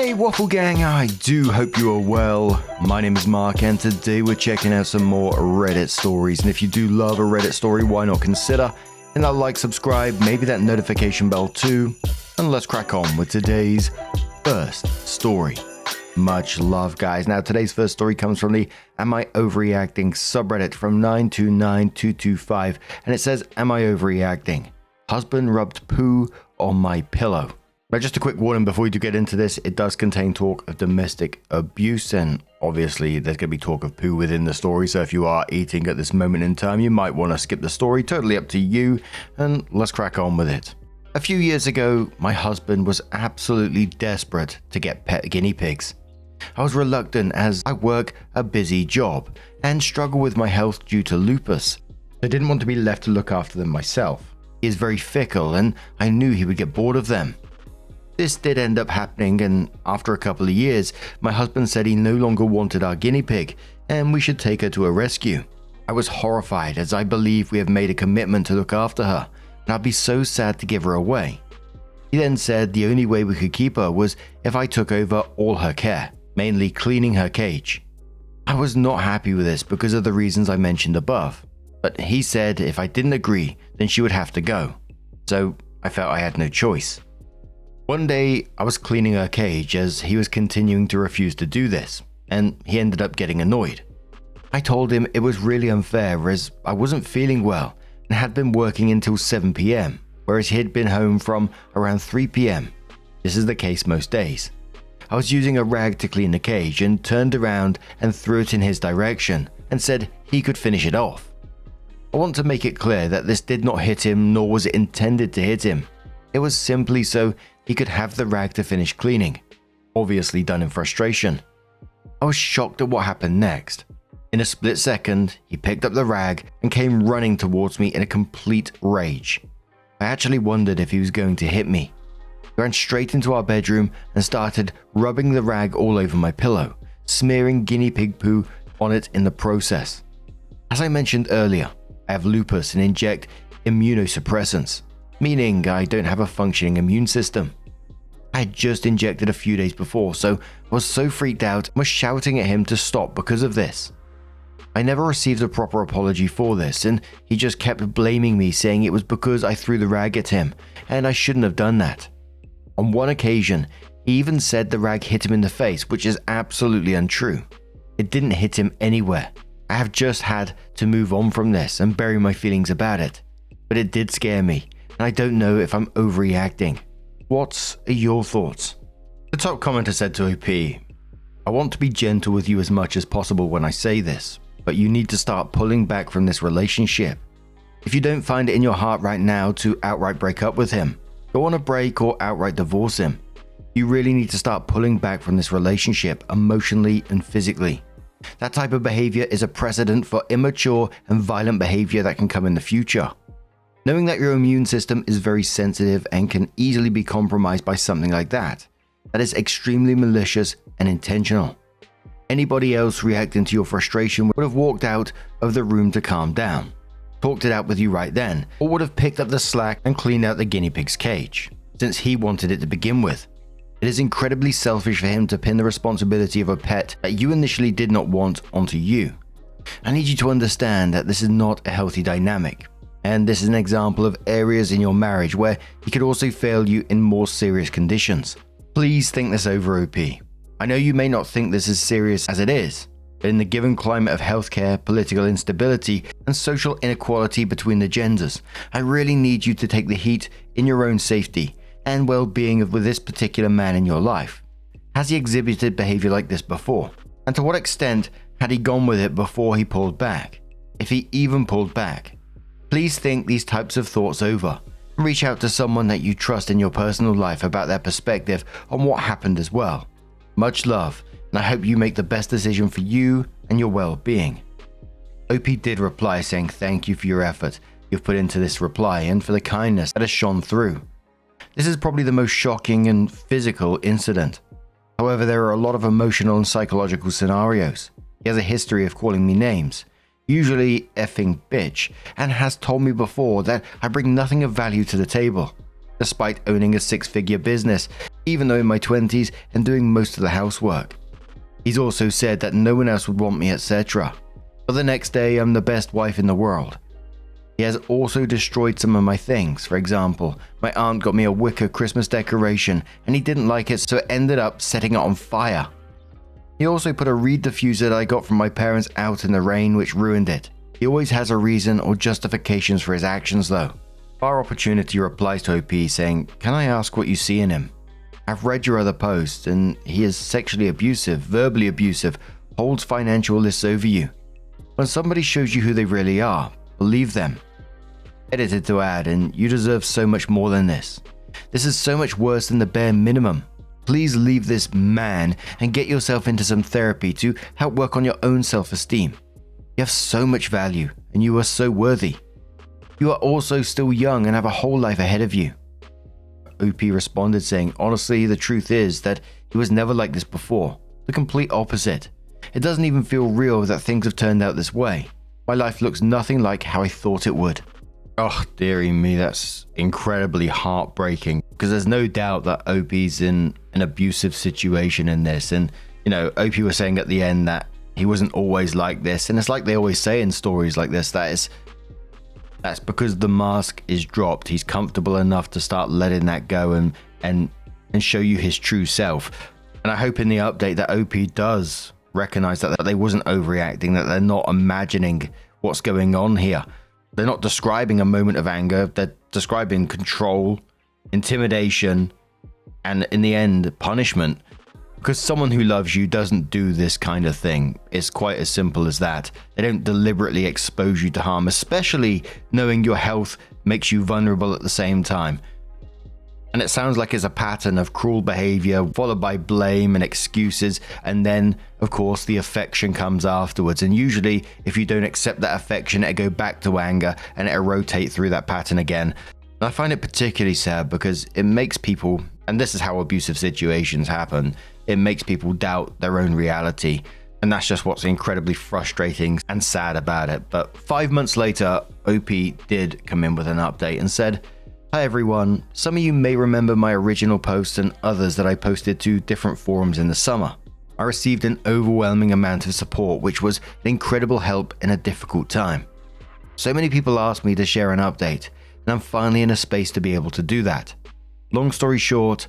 Hey Waffle Gang, I do hope you are well. My name is Mark and today we're checking out some more Reddit stories. And if you do love a Reddit story, why not consider hitting that like, subscribe, maybe that notification bell too. And let's crack on with today's first story. Much love, guys. Now today's first story comes from the Am I Overreacting subreddit from 929225 and it says, Am I Overreacting? Husband rubbed poo on my pillow. Now, just a quick warning before we do get into this, it does contain talk of domestic abuse, and obviously there's going to be talk of poo within the story, so if you are eating at this moment in time, you might want to skip the story, totally up to you, and let's crack on with it. A few years ago, my husband was absolutely desperate to get pet guinea pigs. I was reluctant as I work a busy job and struggle with my health due to lupus. I didn't want to be left to look after them myself. He is very fickle and I knew he would get bored of them. This did end up happening, and after a couple of years, my husband said he no longer wanted our guinea pig and we should take her to a rescue. I was horrified as I believe we have made a commitment to look after her and I'd be so sad to give her away. He then said the only way we could keep her was if I took over all her care, mainly cleaning her cage. I was not happy with this because of the reasons I mentioned above, but he said if I didn't agree, then she would have to go. So I felt I had no choice. One day, I was cleaning her cage as he was continuing to refuse to do this, and he ended up getting annoyed. I told him it was really unfair as I wasn't feeling well and had been working until 7 p.m, whereas he had been home from around 3 p.m. This is the case most days. I was using a rag to clean the cage and turned around and threw it in his direction and said he could finish it off. I want to make it clear that this did not hit him, nor was it intended to hit him. It was simply so he could have the rag to finish cleaning, obviously done in frustration. I was shocked at what happened next. In a split second, he picked up the rag and came running towards me in a complete rage. I actually wondered if he was going to hit me. He ran straight into our bedroom and started rubbing the rag all over my pillow, smearing guinea pig poo on it in the process. As I mentioned earlier, I have lupus and inject immunosuppressants, meaning I don't have a functioning immune system. I had just injected a few days before, so I was so freaked out and was shouting at him to stop because of this. I never received a proper apology for this, and he just kept blaming me, saying it was because I threw the rag at him, and I shouldn't have done that. On one occasion, he even said the rag hit him in the face, which is absolutely untrue. It didn't hit him anywhere. I have just had to move on from this and bury my feelings about it, but it did scare me. And I don't know if I'm overreacting. What's your thoughts? The top commenter said to OP, I want to be gentle with you as much as possible when I say this, but you need to start pulling back from this relationship. If you don't find it in your heart right now to outright break up with him, go on a break or outright divorce him. You really need to start pulling back from this relationship emotionally and physically. That type of behavior is a precedent for immature and violent behavior that can come in the future. Knowing that your immune system is very sensitive and can easily be compromised by something like that is extremely malicious and intentional. Anybody else reacting to your frustration would have walked out of the room to calm down, talked it out with you right then, or would have picked up the slack and cleaned out the guinea pig's cage, since he wanted it to begin with. It is incredibly selfish for him to pin the responsibility of a pet that you initially did not want onto you. I need you to understand that this is not a healthy dynamic. And this is an example of areas in your marriage where he could also fail you in more serious conditions. Please think this over, OP. I know you may not think this as serious as it is, but in the given climate of healthcare, political instability, and social inequality between the genders, I really need you to take the heat in your own safety and well-being with this particular man in your life. Has he exhibited behavior like this before? And to what extent had he gone with it before he pulled back? If he even pulled back? Please think these types of thoughts over and reach out to someone that you trust in your personal life about their perspective on what happened as well. Much love, and I hope you make the best decision for you and your well-being. OP did reply saying thank you for your effort you've put into this reply and for the kindness that has shone through. This is probably the most shocking and physical incident. However, there are a lot of emotional and psychological scenarios. He has a history of calling me names, usually effing bitch, and has told me before that I bring nothing of value to the table. Despite owning a 6-figure business even though in my 20s and doing most of the housework. He's also said that no one else would want me, etc. But the next day, I'm the best wife in the world. He has also destroyed some of my things. For example, my aunt got me a wicker Christmas decoration and he didn't like it, so it ended up setting it on fire. He also put a reed diffuser that I got from my parents out in the rain, which ruined it. He always has a reason or justifications for his actions though. Bar Opportunity replies to OP saying, "Can I ask what you see in him? I've read your other posts and he is sexually abusive, verbally abusive, holds financial lists over you. When somebody shows you who they really are, believe them." Edited to add, "And you deserve so much more than this. This is so much worse than the bare minimum. Please leave this man and get yourself into some therapy to help work on your own self-esteem. You have so much value and you are so worthy. You are also still young and have a whole life ahead of you." OP responded saying, "Honestly, the truth is that he was never like this before. The complete opposite. It doesn't even feel real that things have turned out this way. My life looks nothing like how I thought it would." Oh, dearie me, that's incredibly heartbreaking, because there's no doubt that OP's in an abusive situation in this. And, OP was saying at the end that he wasn't always like this. And it's like they always say in stories like this, that's because the mask is dropped. He's comfortable enough to start letting that go and show you his true self. And I hope in the update that OP does recognize that they wasn't overreacting, that they're not imagining what's going on here. They're not describing a moment of anger, they're describing control, intimidation, and in the end, punishment. Because someone who loves you doesn't do this kind of thing. It's quite as simple as that. They don't deliberately expose you to harm, especially knowing your health makes you vulnerable at the same time. And it sounds like it's a pattern of cruel behavior followed by blame and excuses, and then of course the affection comes afterwards. And usually if you don't accept that affection, it'll go back to anger and it'll rotate through that pattern again. And I find it particularly sad because it makes people, and this is how abusive situations happen, it makes people doubt their own reality. And that's just what's incredibly frustrating and sad about it. But 5 months later, OP did come in with an update and said, "Hi everyone, some of you may remember my original post and others that I posted to different forums in the summer. I received an overwhelming amount of support, which was an incredible help in a difficult time. So many people asked me to share an update, and I'm finally in a space to be able to do that. Long story short,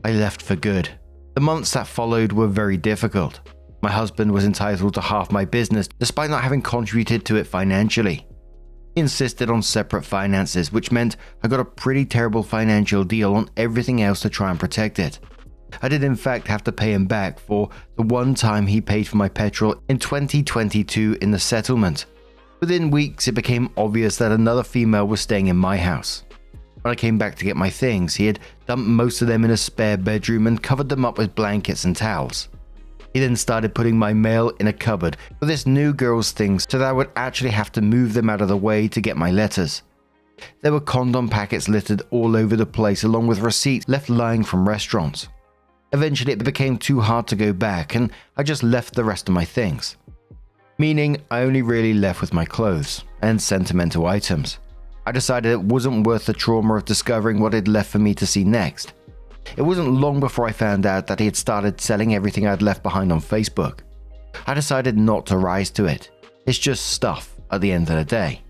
I left for good. The months that followed were very difficult. My husband was entitled to half my business despite not having contributed to it financially. He insisted on separate finances, which meant I got a pretty terrible financial deal on everything else to try and protect it. I did in fact have to pay him back for the one time he paid for my petrol in 2022 in the settlement. Within weeks, it became obvious that another female was staying in my house. When I came back to get my things, he had dumped most of them in a spare bedroom and covered them up with blankets and towels. He then started putting my mail in a cupboard with this new girl's things so that I would actually have to move them out of the way to get my letters. There were condom packets littered all over the place along with receipts left lying from restaurants. Eventually it became too hard to go back and I just left the rest of my things. Meaning I only really left with my clothes and sentimental items. I decided it wasn't worth the trauma of discovering what he'd left for me to see next. It wasn't long before I found out that he had started selling everything I'd left behind on Facebook. I decided not to rise to it. It's just stuff at the end of the day.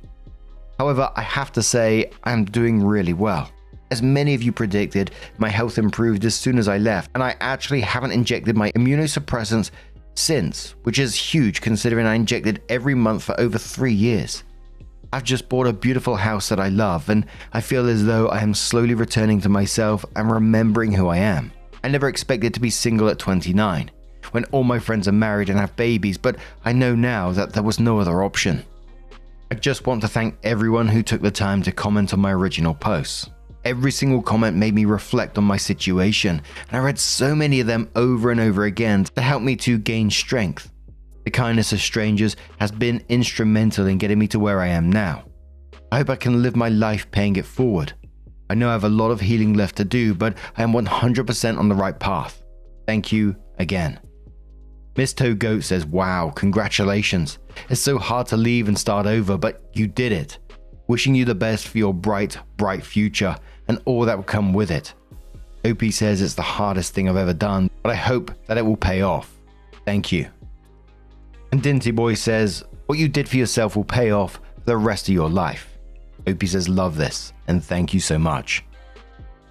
However, I have to say I am doing really well. As many of you predicted, my health improved as soon as I left, and I actually haven't injected my immunosuppressants since, which is huge considering I injected every month for over 3 years. I've just bought a beautiful house that I love, and I feel as though I am slowly returning to myself and remembering who I am. I never expected to be single at 29, when all my friends are married and have babies, but I know now that there was no other option. I just want to thank everyone who took the time to comment on my original posts. Every single comment made me reflect on my situation, and I read so many of them over and over again to help me to gain strength. The kindness of strangers has been instrumental in getting me to where I am now. I hope I can live my life paying it forward. I know I have a lot of healing left to do, but I am 100% on the right path. Thank you again. Miss Toe Goat says, "Wow, congratulations. It's so hard to leave and start over, but you did it. Wishing you the best for your bright, bright future and all that will come with it. OP says it's the hardest thing I've ever done, but I hope that it will pay off. Thank you. And Dinty Boy says, what you did for yourself will pay off for the rest of your life. OP says, love this, and thank you so much.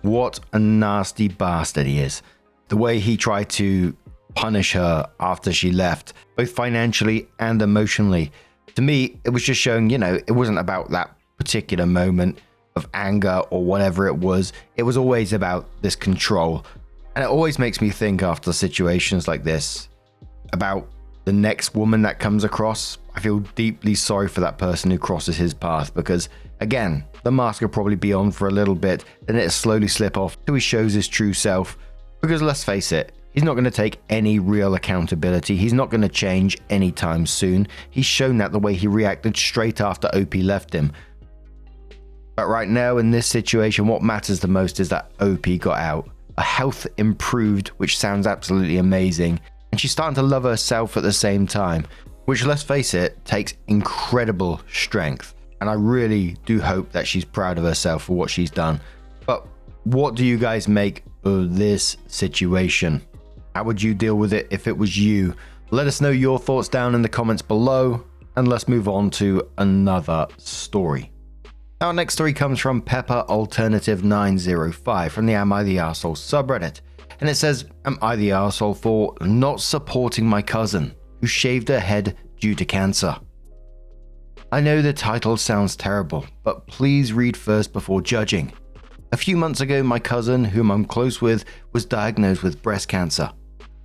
What a nasty bastard he is. The way he tried to punish her after she left, both financially and emotionally. To me, it was just showing, it wasn't about that particular moment of anger or whatever it was. It was always about this control. And it always makes me think after situations like this about the next woman that comes across. I feel deeply sorry for that person who crosses his path because, again, the mask will probably be on for a little bit, then it'll slowly slip off till he shows his true self. Because let's face it, he's not going to take any real accountability. He's not going to change anytime soon. He's shown that the way he reacted straight after OP left him. But right now in this situation, what matters the most is that OP got out. Her health improved, which sounds absolutely amazing. And she's starting to love herself at the same time, which, let's face it, takes incredible strength. And I really do hope that she's proud of herself for what she's done. But what do you guys make of this situation? How would you deal with it if it was you? Let us know your thoughts down in the comments below, and let's move on to another story. Our next story comes from Pepper Alternative 905 from the Am I the Arsehole subreddit, and it says, am I the arsehole for not supporting my cousin who shaved her head due to cancer? I know the title sounds terrible, but please read first before judging. A few months ago, my cousin, whom I'm close with, was diagnosed with breast cancer.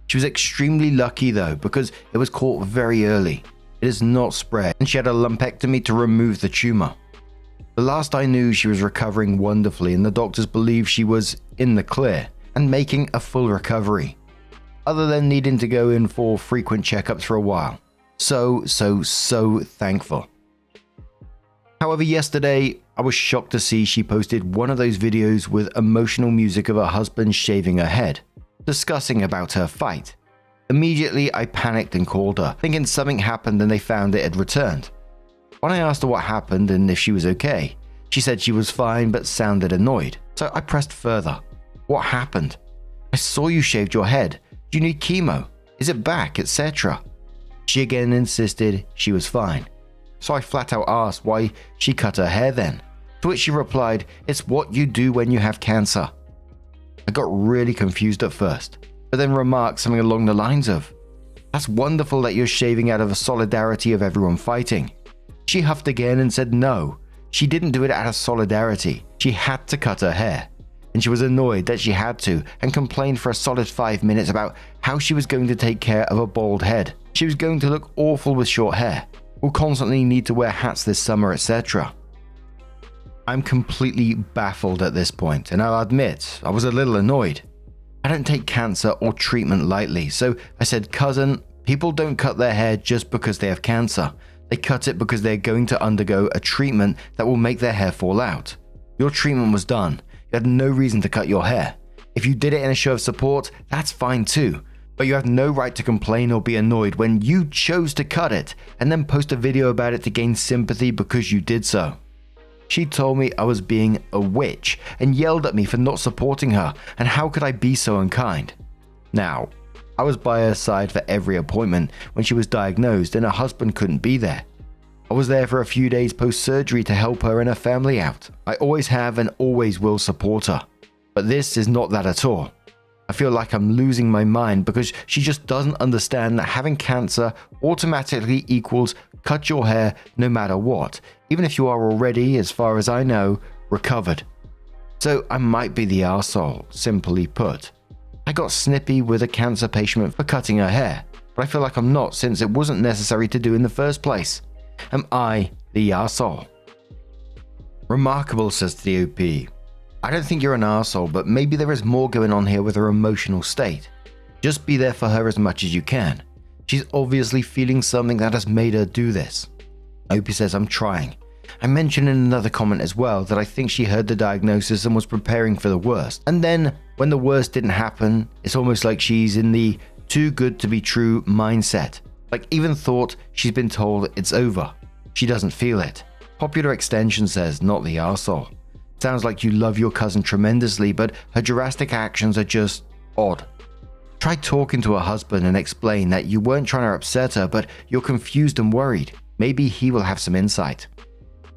She was extremely lucky though, because it was caught very early. It is not spread, and she had a lumpectomy to remove the tumor. The last I knew, she was recovering wonderfully, and the doctors believed she was in the clear and making a full recovery, other than needing to go in for frequent checkups for a while. So thankful. However, yesterday, I was shocked to see she posted one of those videos with emotional music of her husband shaving her head, discussing about her fight. Immediately, I panicked and called her, thinking something happened and they found it had returned. When I asked her what happened and if she was okay, she said she was fine but sounded annoyed. So I pressed further. What happened? I saw you shaved your head. Do you need chemo? Is it back, etc.? She again insisted she was fine. So I flat out asked why she cut her hair then, to which she replied, it's what you do when you have cancer. I got really confused at first, but then remarked something along the lines of, that's wonderful that you're shaving out of a solidarity of everyone fighting. She huffed again and said no, she didn't do it out of solidarity. She had to cut her hair, and she was annoyed that she had to and complained for a solid 5 minutes about how she was going to take care of a bald head. She was going to look awful with short hair, will constantly need to wear hats this summer, etc. I'm completely baffled at this point, and I'll admit I was a little annoyed. I don't take cancer or treatment lightly, so I said, cousin, people don't cut their hair just because they have cancer. They cut it because they're going to undergo a treatment that will make their hair fall out. Your treatment was done. You had no reason to cut your hair. If you did it in a show of support, that's fine too. But you have no right to complain or be annoyed when you chose to cut it and then post a video about it to gain sympathy because you did so. She told me I was being a witch and yelled at me for not supporting her, and how could I be so unkind? Now, I was by her side for every appointment when she was diagnosed and her husband couldn't be there. I was there for a few days post-surgery to help her and her family out. I always have and always will support her. But this is not that at all. I feel like I'm losing my mind because she just doesn't understand that having cancer automatically equals cut your hair no matter what, even if you are already, as far as I know, recovered. So I might be the arsehole, simply put. I got snippy with a cancer patient for cutting her hair, but I feel like I'm not since it wasn't necessary to do in the first place. Am I the arsehole? Remarkable says to the OP, I don't think you're an arsehole, but maybe there is more going on here with her emotional state. Just be there for her as much as you can. She's obviously feeling something that has made her do this. OP says, I'm trying. I mentioned in another comment as well that I think she heard the diagnosis and was preparing for the worst. And then, when the worst didn't happen, it's almost like she's in the too good to be true mindset. Like even thought she's been told it's over. She doesn't feel it. Popular Extension says, not the arsehole. Sounds like you love your cousin tremendously, but her drastic actions are just odd. Try talking to her husband and explain that you weren't trying to upset her, but you're confused and worried. Maybe he will have some insight.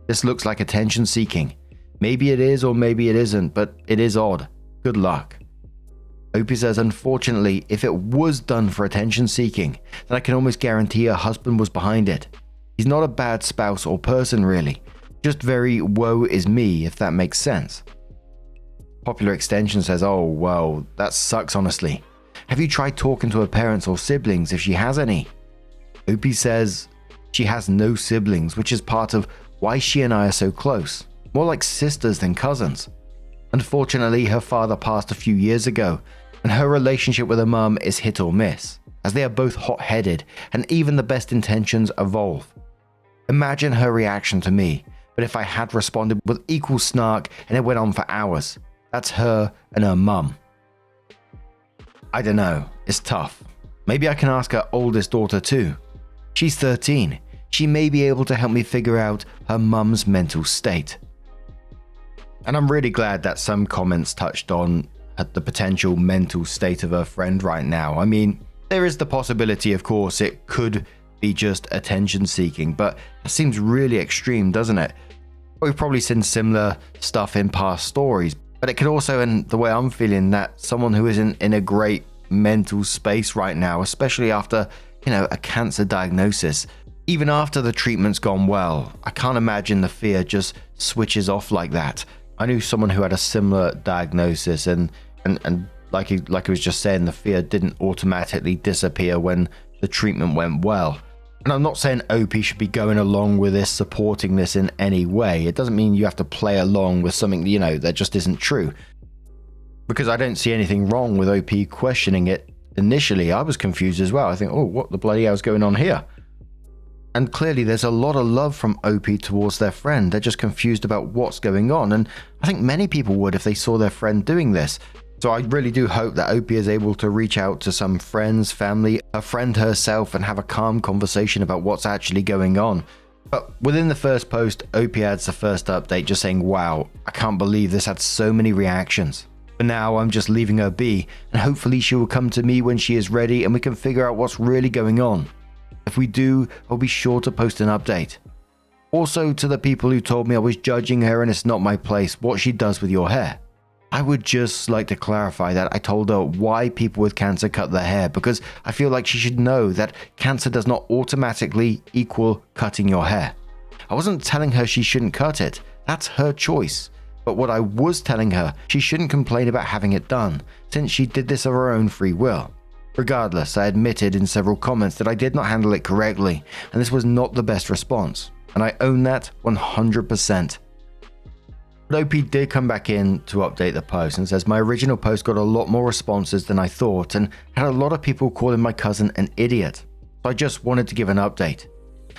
This looks like attention seeking. Maybe it is or maybe it isn't, but it is odd. Good luck. Opie says, unfortunately, if it was done for attention seeking, then I can almost guarantee her husband was behind it. He's not a bad spouse or person really, just very woe is me, if that makes sense. Popular Extension says, oh well, that sucks honestly. Have you tried talking to her parents or siblings if she has any? Opie says she has no siblings, which is part of why she and I are so close, more like sisters than cousins. Unfortunately, her father passed a few years ago, and her relationship with her mum is hit or miss, as they are both hot-headed and even the best intentions evolve. Imagine her reaction to me, but if I had responded with equal snark and it went on for hours. That's her and her mum. I don't know, it's tough. Maybe I can ask her oldest daughter too. She's 13. She may be able to help me figure out her mum's mental state. And I'm really glad that some comments touched on the potential mental state of her friend right now. I mean, there is the possibility, of course, it could be just attention seeking, but it seems really extreme, doesn't it? We've probably seen similar stuff in past stories, but it could also, in the way I'm feeling, that someone who isn't in a great mental space right now, especially after, a cancer diagnosis, even after the treatment's gone well, I can't imagine the fear just switches off like that. I knew someone who had a similar diagnosis and like I was just saying, the fear didn't automatically disappear when the treatment went well. And I'm not saying OP should be going along with this, supporting this in any way. It doesn't mean you have to play along with something, that just isn't true. Because I don't see anything wrong with OP questioning it. Initially, I was confused as well. I think, oh, what the bloody hell is going on here? And clearly there's a lot of love from OP towards their friend. They're just confused about what's going on. And I think many people would if they saw their friend doing this. So I really do hope that OP is able to reach out to some friends, family, a friend herself, and have a calm conversation about what's actually going on. But within the first post, OP adds the first update just saying, wow, I can't believe this had so many reactions. For now, I'm just leaving her be, and hopefully she will come to me when she is ready and we can figure out what's really going on. If we do, I'll be sure to post an update. Also, to the people who told me I was judging her and it's not my place what she does with your hair. I would just like to clarify that I told her why people with cancer cut their hair, because I feel like she should know that cancer does not automatically equal cutting your hair. I wasn't telling her she shouldn't cut it, that's her choice. But what I was telling her, she shouldn't complain about having it done, since she did this of her own free will. Regardless, I admitted in several comments that I did not handle it correctly, and this was not the best response, and I own that 100%. But OP did come back in to update the post and says, my original post got a lot more responses than I thought and had a lot of people calling my cousin an idiot. So I just wanted to give an update.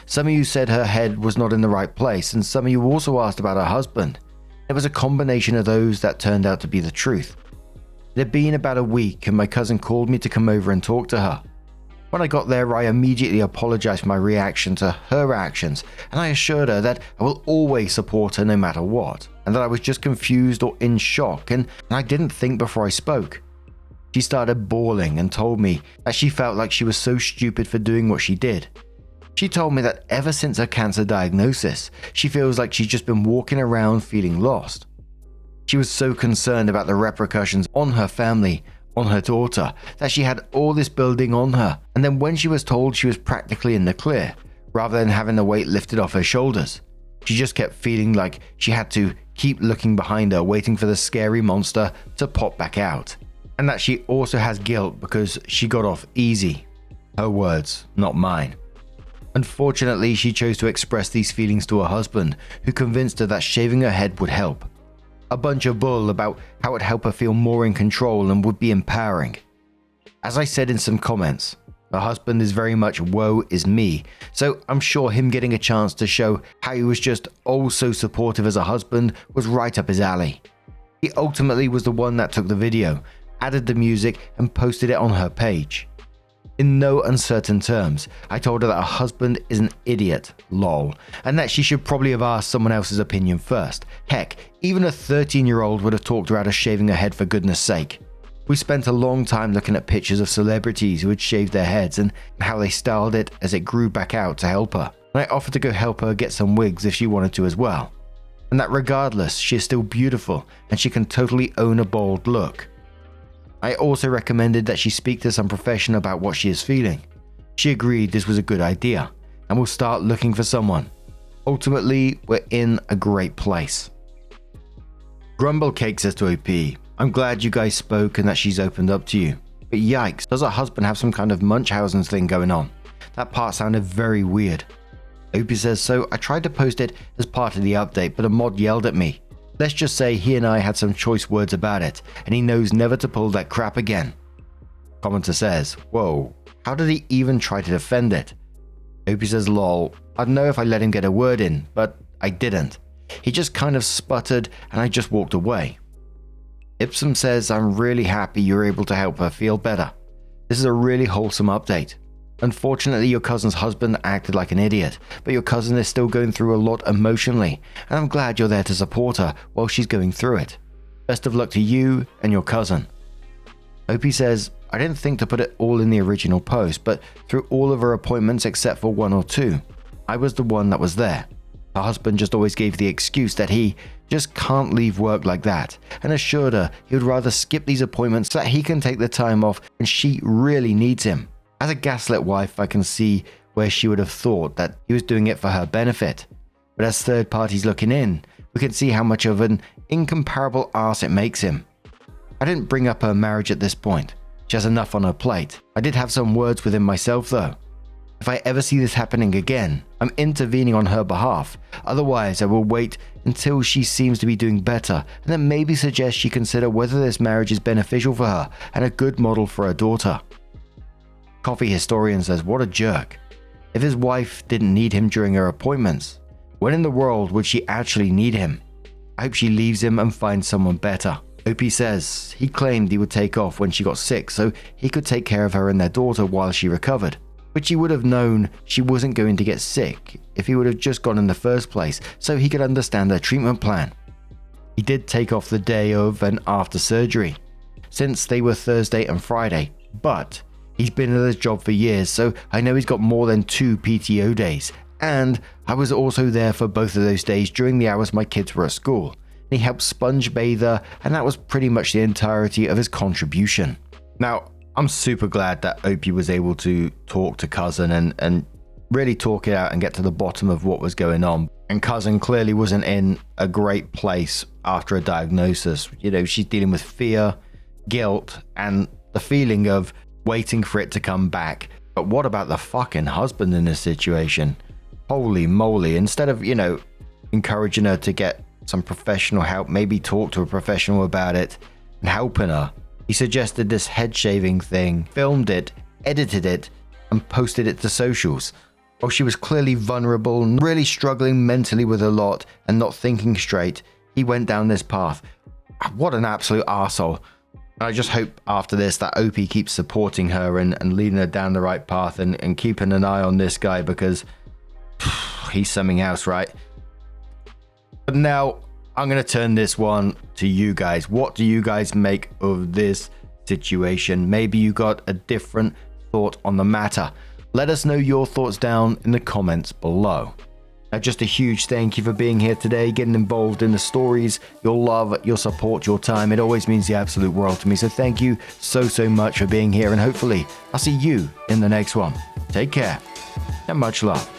Some of you said her head was not in the right place, and some of you also asked about her husband. It was a combination of those that turned out to be the truth. It had been about a week and my cousin called me to come over and talk to her. When I got there, I immediately apologized for my reaction to her actions, and I assured her that I will always support her no matter what, and that I was just confused or in shock, and I didn't think before I spoke. She started bawling and told me that she felt like she was so stupid for doing what she did. She told me that ever since her cancer diagnosis, she feels like she's just been walking around feeling lost. She was so concerned about the repercussions on her family, on her daughter, that she had all this building on her, and then when she was told she was practically in the clear, rather than having the weight lifted off her shoulders, she just kept feeling like she had to keep looking behind her, waiting for the scary monster to pop back out. And that she also has guilt because she got off easy. Her words, not mine. Unfortunately, she chose to express these feelings to her husband, who convinced her that shaving her head would help. A bunch of bull about how it would help her feel more in control and would be empowering. As I said in some comments, her husband is very much woe is me, so I'm sure him getting a chance to show how he was just oh so supportive as a husband was right up his alley. He ultimately was the one that took the video, added the music and posted it on her page. In no uncertain terms, I told her that her husband is an idiot, lol, and that she should probably have asked someone else's opinion first. Heck, even a 13-year-old would have talked her out of shaving her head for goodness sake. We spent a long time looking at pictures of celebrities who had shaved their heads and how they styled it as it grew back out to help her. And I offered to go help her get some wigs if she wanted to as well. And that regardless, she is still beautiful and she can totally own a bald look. I also recommended that she speak to some professional about what she is feeling. She agreed this was a good idea and will start looking for someone. Ultimately, we're in a great place. Grumblecake says to OP, I'm glad you guys spoke and that she's opened up to you. But yikes, does her husband have some kind of Munchausen's thing going on? That part sounded very weird. OP says, so I tried to post it as part of the update, but a mod yelled at me. Let's just say he and I had some choice words about it, and he knows never to pull that crap again. Commenter says, whoa, how did he even try to defend it? OP says, lol, I don't know if I let him get a word in, but I didn't. He just kind of sputtered and I just walked away. Ipsum says, I'm really happy you're able to help her feel better. This is a really wholesome update. Unfortunately, your cousin's husband acted like an idiot, but your cousin is still going through a lot emotionally, and I'm glad you're there to support her while she's going through it. Best of luck to you and your cousin. OP says, I didn't think to put it all in the original post, but through all of her appointments except for 1 or 2, I was the one that was there. Her husband just always gave the excuse that he just can't leave work like that, and assured her he would rather skip these appointments so that he can take the time off and she really needs him. As a gaslit wife, I can see where she would have thought that he was doing it for her benefit. But as third parties looking in, we can see how much of an incomparable arse it makes him. I didn't bring up her marriage at this point. She has enough on her plate. I did have some words with him myself though. If I ever see this happening again, I'm intervening on her behalf. Otherwise, I will wait until she seems to be doing better and then maybe suggest she consider whether this marriage is beneficial for her and a good model for her daughter. Coffee Historian says, what a jerk. If his wife didn't need him during her appointments, when in the world would she actually need him? I hope she leaves him and finds someone better. OP says, he claimed he would take off when she got sick so he could take care of her and their daughter while she recovered. Which he would have known she wasn't going to get sick if he would have just gone in the first place so he could understand their treatment plan. He did take off the day of and after surgery, since they were Thursday and Friday, but he's been at his job for years, so I know he's got more than 2 PTO days, and I was also there for both of those days during the hours my kids were at school. He helped sponge bathe her, and that was pretty much the entirety of his contribution. Now, I'm super glad that OP was able to talk to Cousin and really talk it out and get to the bottom of what was going on. And Cousin clearly wasn't in a great place after a diagnosis. You know, she's dealing with fear, guilt, and the feeling of waiting for it to come back. But what about the fucking husband in this situation? Holy moly, instead of, encouraging her to get some professional help, maybe talk to a professional about it and helping her, he suggested this head shaving thing, filmed it, edited it, and posted it to socials. While she was clearly vulnerable and really struggling mentally with a lot and not thinking straight, he went down this path. What an absolute arsehole. I just hope after this that OP keeps supporting her and leading her down the right path and keeping an eye on this guy because he's something else, right? But now I'm going to turn this one to you guys. What do you guys make of this situation? Maybe you got a different thought on the matter. Let us know your thoughts down in the comments below. Now, just a huge thank you for being here today, getting involved in the stories, your love, your support, your time. It always means the absolute world to me. So thank you so much for being here, and hopefully I'll see you in the next one. Take care and much love.